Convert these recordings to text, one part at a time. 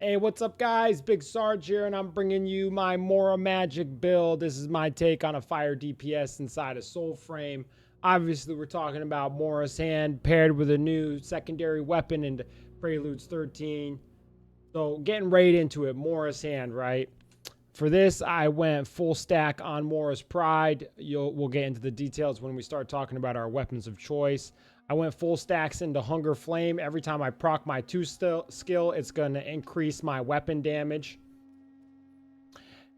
Hey, what's up, guys? Big Sarge here, and I'm bringing you my Mora Magick build. This is my take on a fire DPS inside a Soulframe. Obviously, we're talking about Mora's Hand paired with a new secondary weapon in Preludes 13. So, getting right into it, Mora's Hand, right? For this, I went full stack on Mora's Pride. We'll get into the details when we start talking about our weapons of choice. I went full stacks into Hunger Flame. Every time I proc my 2 skill, it's going to increase my weapon damage.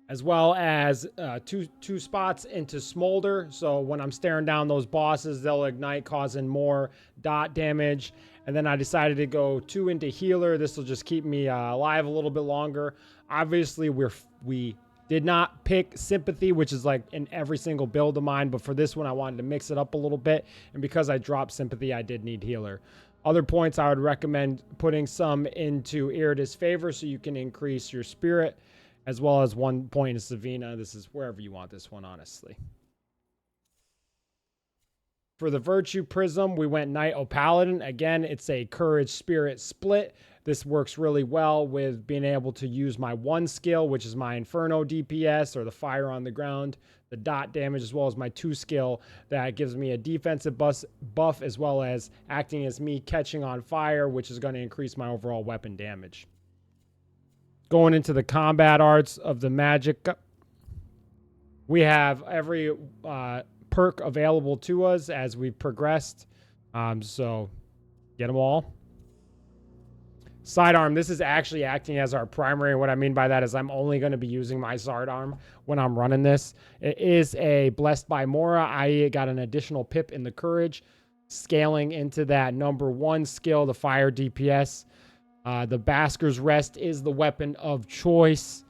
As well as two spots into Smolder. So when I'm staring down those bosses, they'll ignite, causing more dot damage. And then I decided to go 2 into Healer. This will just keep me alive a little bit longer. Obviously, we did not pick Sympathy, which is like in every single build of mine. But for this one, I wanted to mix it up a little bit. And because I dropped Sympathy, I did need Healer. Other points, I would recommend putting some into Irida's Favor so you can increase your Spirit, as well as 1 point in Savina. This is wherever you want this one, honestly. For the Virtue Prism, we went Knight O Paladin. Again, it's a Courage Spirit split. This works really well with being able to use my 1 skill, which is my Inferno DPS, or the Fire on the Ground, the dot damage, as well as my 2 skill that gives me a defensive buff, as well as acting as me catching on fire, which is going to increase my overall weapon damage. Going into the combat arts of the Magick, we have every perk available to us as we progressed. So get them all. Sidearm, this is actually acting as our primary. What I mean by that is I'm only going to be using my sidearm when I'm running this. It is a Blessed by Mora. I got an additional pip in the Courage, scaling into that number 1 skill, the Fire DPS. The Basker's Rest is the weapon of choice.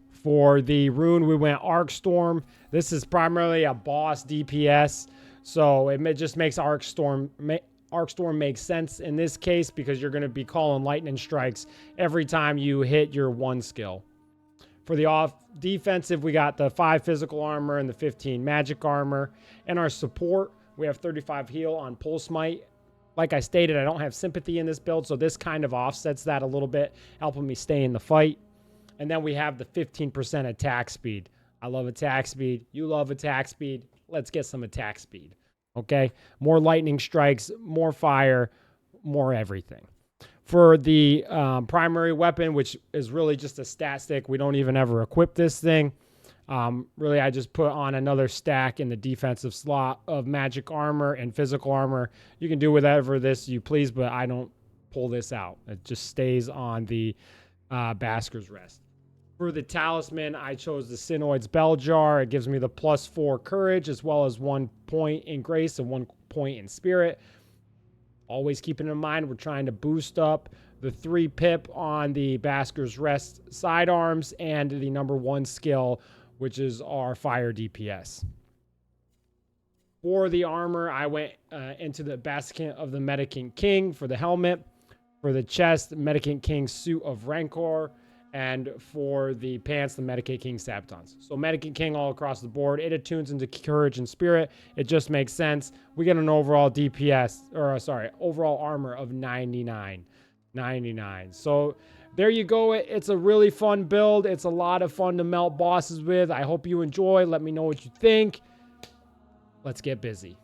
For the rune, we went Arcstorm. This is primarily a boss DPS, so it just makes Arcstorm make sense in this case because you're going to be calling lightning strikes every time you hit your 1 skill. For the off defensive, we got the 5 physical armor and the 15 magic armor. And our support, we have 35 heal on Pulse Might. Like I stated, I don't have Sympathy in this build, so this kind of offsets that a little bit, helping me stay in the fight. And then we have the 15% attack speed. I love attack speed. You love attack speed. Let's get some attack speed. Okay? More lightning strikes, more fire, more everything. For the primary weapon, which is really just a stat stick, we don't even ever equip this thing. Really, I just put on another stack in the defensive slot of magic armor and physical armor. You can do whatever this you please, but I don't pull this out. It just stays on the Basker's Rest. For the talisman, I chose the Synoid's Bell Jar. It gives me the +4 courage, as well as 1 point in grace and 1 point in spirit. Always keeping in mind, we're trying to boost up the 3 pip on the Basker's Rest sidearms and the number 1 skill, which is our fire DPS. For the armor, I went into the Bastion of the Mendicant King for the helmet. For the chest, the Mendicant King Suit of Rancor. And for the pants, the Mendicant King Sabatons. So Mendicant King all across the board. It attunes into courage and spirit. It just makes sense. We get an overall overall armor of 99. So there you go. It's a really fun build. It's a lot of fun to melt bosses with. I hope you enjoy. Let me know what you think. Let's get busy.